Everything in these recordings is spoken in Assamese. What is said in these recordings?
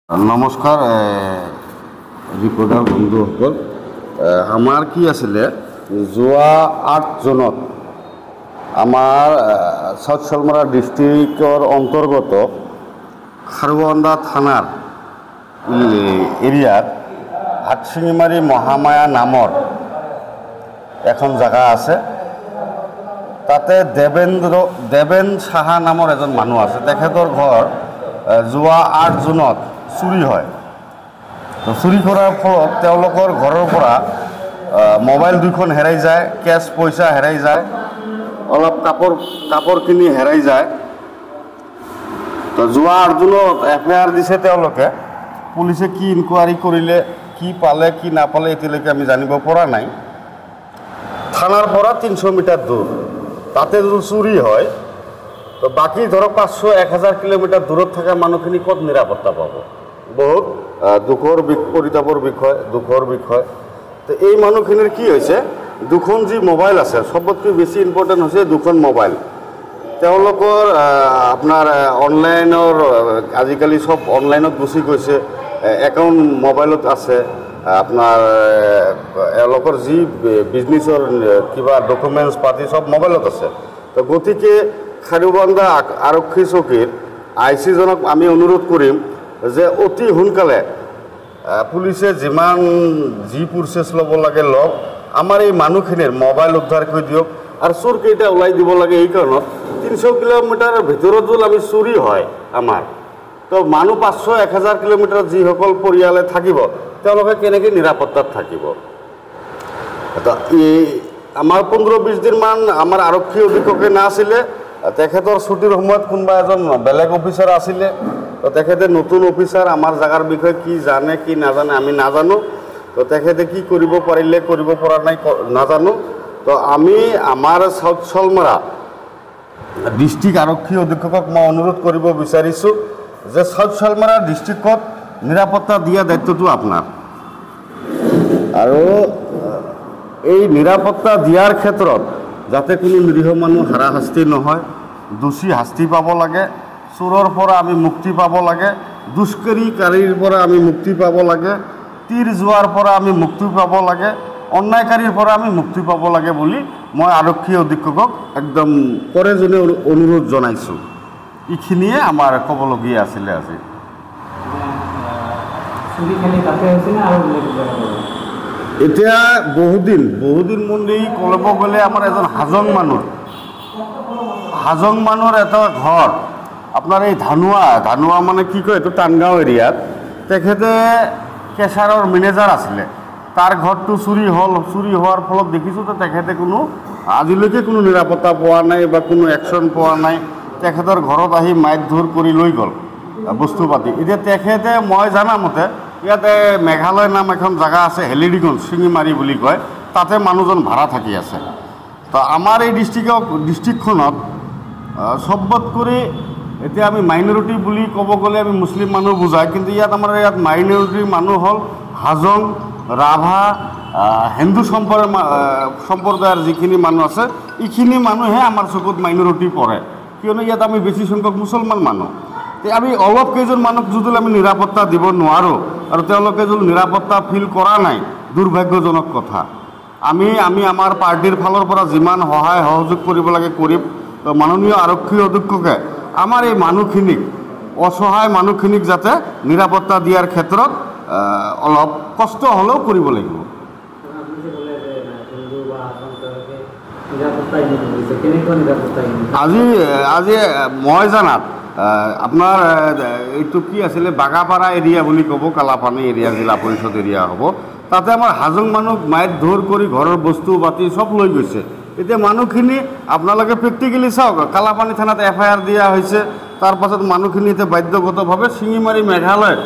নমস্কাৰ ৰিপৰ্টাৰ বন্ধুসকল। আমাৰ কি আছিলে যোৱা 8 জুনত আমাৰ সাউথ শালমাৰা ডিষ্ট্ৰিক্টৰ অন্তৰ্গত খাৰুৱান্দা থানাৰ এৰিয়াত হাটশিঙিমাৰী মহামায়া নামৰ এখন জাগা আছে। তাতে দেবেন সাহা নামৰ এজন মানুহ আছে। তেখেতৰ ঘৰ যোৱা 8 জুনত চুৰি হয়। তো চুৰি কৰাৰ ফলত তেওঁলোকৰ ঘৰৰ পৰা মোবাইল 2খন হেৰাই যায়, কেছ পইচা হেৰাই যায়, অলপ কাপোৰ কিনি হেৰাই যায়। তো যোৱা 8 জুনত FIR দিছে তেওঁলোকে। পুলিচে কি ইনকুৱাৰী কৰিলে, কি পালে কি নাপালে এতিয়ালৈকে আমি জানিব পৰা নাই। থানাৰ পৰা 300 মিটাৰ দূৰ তাতে যদি চুৰি হয়, তো বাকী ধৰক 500-1000 কিলোমিটাৰ দূৰত থকা মানুহখিনি ক'ত নিৰাপত্তা পাব? বহুত পৰিতাপৰ বিষয়। তো এই মানুহখিনিৰ কি হৈছে, 2খন যি মোবাইল আছে, চবতকৈ বেছি ইম্পৰ্টেণ্ট হৈছে 2খন মোবাইল। তেওঁলোকৰ আপোনাৰ অনলাইনৰ আজিকালি চব অনলাইনত গুচি গৈছে, একাউণ্ট মোবাইলত আছে। আপোনাৰ এওঁলোকৰ যি বিজনেছৰ কিবা ডকুমেণ্টছ পাতি চব মোবাইলত আছে। তো গতিকে খাৰুৱান্দা আৰক্ষী চকীৰ IC জনক আমি অনুৰোধ কৰিম যে অতি সোনকালে পুলিচে যি প্ৰচেছ ল'ব লাগে লওক, আমাৰ এই মানুহখিনিৰ মোবাইল উদ্ধাৰ কৰি দিয়ক আৰু চোৰকেইটা ওলাই দিব লাগে। এই কাৰণত 300 কিলোমিটাৰৰ ভিতৰত যদি আমি চুৰি হয় আমাৰ, তো মানুহ 500-1000 কিলোমিটাৰত যিসকল পৰিয়ালে থাকিব তেওঁলোকে কেনেকৈ নিৰাপত্তাত থাকিব? আমাৰ 15-20 দিনমান আমাৰ আৰক্ষী অধীক্ষকে নাছিলে। তেখেতৰ ছুটিৰ সময়ত কোনোবা এজন বেলেগ অফিচাৰ আছিলে। তো তেখেতে নতুন অফিচাৰ, আমাৰ জাগাৰ বিষয়ে কি জানে কি নাজানে আমি নাজানো। তো তেখেতে কি কৰিব পাৰিলে, কৰিব পৰা নাই নাজানো। তো আমি আমাৰ সাউথ শালমাৰা ডিষ্ট্ৰিক্ট আৰক্ষী অধীক্ষকক মই অনুৰোধ কৰিব বিচাৰিছোঁ যে সাউথ শালমাৰা ডিষ্ট্ৰিক্টত নিৰাপত্তা দিয়া দায়িত্বটো আপোনাৰ। আৰু এই নিৰাপত্তা দিয়াৰ ক্ষেত্ৰত যাতে কোনো নিৰীহ মানুহ হাৰাশাস্তি নহয়, দোষী শাস্তি পাব লাগে, চোৰৰ পৰা আমি মুক্তি পাব লাগে, দুষ্কৃতিকাৰীৰ পৰা আমি মুক্তি পাব লাগে, তীৰ যোৱাৰ পৰা আমি মুক্তি পাব লাগে, অন্যায়কাৰীৰ পৰা আমি মুক্তি পাব লাগে বুলি মই আৰক্ষী অধীক্ষকক একদম কৰেজনে অনুৰোধ জনাইছোঁ। এইখিনিয়ে আমাৰ ক'বলগীয়া আছিলে আজি। এতিয়া বহুদিন মন্দিৰ ক'ব গ'লে আমাৰ এজন হাজং মানুহৰ এটা ঘৰ আপোনাৰ এই ধানুৱা মানে কি কয় এইটো টানগাঁও এৰিয়াত। তেখেতে কেচাৰৰ মেনেজাৰ আছিলে। তাৰ ঘৰটো চুৰি হোৱাৰ ফলত দেখিছোঁ যে তেখেতে আজিলৈকে কোনো নিৰাপত্তা পোৱা নাই বা কোনো একশ্যন পোৱা নাই। তেখেতৰ ঘৰত আহি মাইক ধৰ কৰি লৈ গ'ল বস্তু পাতি। এতিয়া তেখেতে মই জানামতে ইয়াতে মেঘালয় নাম এখন জেগা আছে, হেলিডিগঞ্জ শিঙিমাৰী বুলি কয়, তাতে মানুহজন ভাড়া থাকি আছে। তো আমাৰ এই ডিষ্ট্ৰিক্টখনত চবত কৰি এতিয়া আমি মাইনৰিটি বুলি ক'ব গ'লে আমি মুছলিম মানুহ বুজায়, কিন্তু আমাৰ ইয়াত মাইনৰিটিৰ মানুহ হ'ল হাজং, ৰাভা, হিন্দু সম্প্ৰদায়ৰ যিখিনি মানুহ আছে, এইখিনি মানুহে আমাৰ চকুত মাইনৰিটি পৰে, কিয়নো ইয়াত আমি বেছি সংখ্যক মুছলমান মানুহ। আমি অলপ কেইজন মানুহক যদি আমি নিৰাপত্তা দিব নোৱাৰোঁ আৰু তেওঁলোকে যদি নিৰাপত্তা ফিল কৰা নাই, দুৰ্ভাগ্যজনক কথা। আমি আমাৰ পাৰ্টিৰ ফালৰ পৰা যিমান সহায় সহযোগ কৰিব লাগে কৰিম। তো মাননীয় আৰক্ষী অধীক্ষকে আমাৰ এই মানুহখিনিক, অসহায় মানুহখিনিক যাতে নিৰাপত্তা দিয়াৰ ক্ষেত্ৰত অলপ কষ্ট হ'লেও কৰিব লাগিব। আজি মই জানাত আপোনাৰ এইটো কি আছিলে, বাগাপাৰা এৰিয়া বুলি ক'ব, কালাপানী এৰিয়া জিলা পৰিষদ এৰিয়া হ'ব। তাতে আমাৰ হাজং মানুহ মাইক ধৰ কৰি ঘৰৰ বস্তু পাতি চব লৈ গৈছে। এতিয়া মানুহখিনি আপোনালোকে প্ৰেক্টিকেলি চাওক, কালাপানী থানাত FIR দিয়া হৈছে। তাৰপাছত মানুহখিনি এতিয়া বাধ্যগতভাৱে শিঙিমাৰী মেঘালয়ত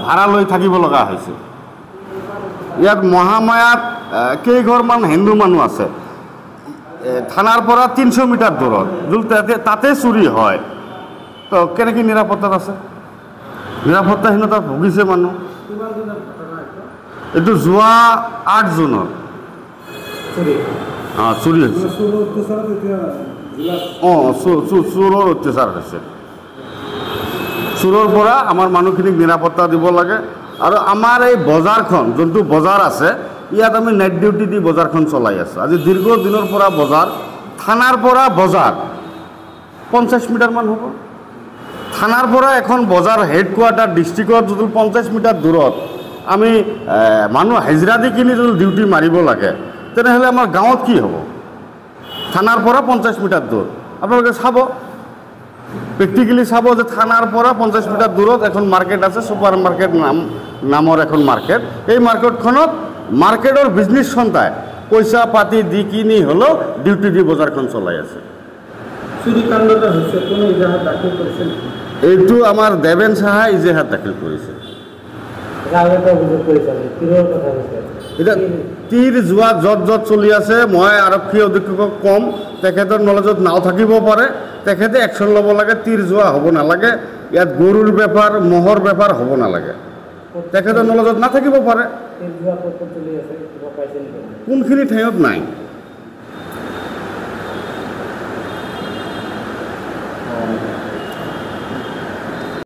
ভাড়া লৈ থাকিব লগা হৈছে। ইয়াত মহামায়াত কেইঘৰমান হিন্দু মানুহ আছে, থানাৰ পৰা 300 মিটাৰ দূৰত, তাতে চুৰি হয়। তো কেনেকৈ নিৰাপত্তাত আছে? নিৰাপত্তাহীনতাত ভুগিছে মানুহ। এইটো যোৱা 8 জুনত চুৰি হৈছে। চোৰৰ অত্যাচাৰ হৈছে। চোৰৰ পৰা আমাৰ মানুহখিনিক নিৰাপত্তা দিব লাগে। আৰু আমাৰ এই বজাৰখন যোনটো বজাৰ আছে ইয়াত আমি নাইট ডিউটি দি বজাৰখন চলাই আছোঁ। আজি দীৰ্ঘ দিনৰ পৰা বজাৰ, থানাৰ পৰা বজাৰ 50 মিটাৰমান হ'ব। থানাৰ পৰা এখন বজাৰ হেডকোৱাৰ্টাৰ ডিষ্ট্ৰিক্টত যদি 50 মিটাৰ দূৰত আমি মানুহ হাজিৰা দি কিনি যদি ডিউটি মাৰিব লাগে, তেনেহ'লে আমাৰ গাঁৱত কি হ'ব? থানাৰ পৰা 50 মিটাৰ দূৰ আপোনালোকে চাব, প্ৰেক্টিকেলি চাব যে থানাৰ পৰা 50 মিটাৰ দূৰত এখন মাৰ্কেট আছে, ছুপাৰ মাৰ্কেট নামৰ এখন মাৰ্কেট। এই মাৰ্কেটখনত মাৰ্কেটৰ বিজনেছ সন্থাই পইচা পাতি দি কিনি হ'লেও ডিউটি দি বজাৰখন চলাই আছে। চুৰিকাণ্ডটা হৈছে, কোনো ইজাহাত দাখিল কৰিছে নেকি? এইটো আমাৰ দেবেন সাহাই ইজেহাত দাখিল কৰিছে। এতিয়া তীৰ যোৱা য'ত য'ত চলি আছে, মই আৰক্ষী অধীক্ষকক ক'ম, তেখেতৰ নলেজত নাও থাকিব পাৰে, তেখেতে একশ্যন ল'ব লাগে। তীৰ যোৱা হ'ব নালাগে, ইয়াত গৰুৰ বেপাৰ মহৰ বেপাৰ হ'ব নালাগে, তেখেতৰ নলেজত নাথাকিব পাৰে। কোনখিনি ঠাইত নাই।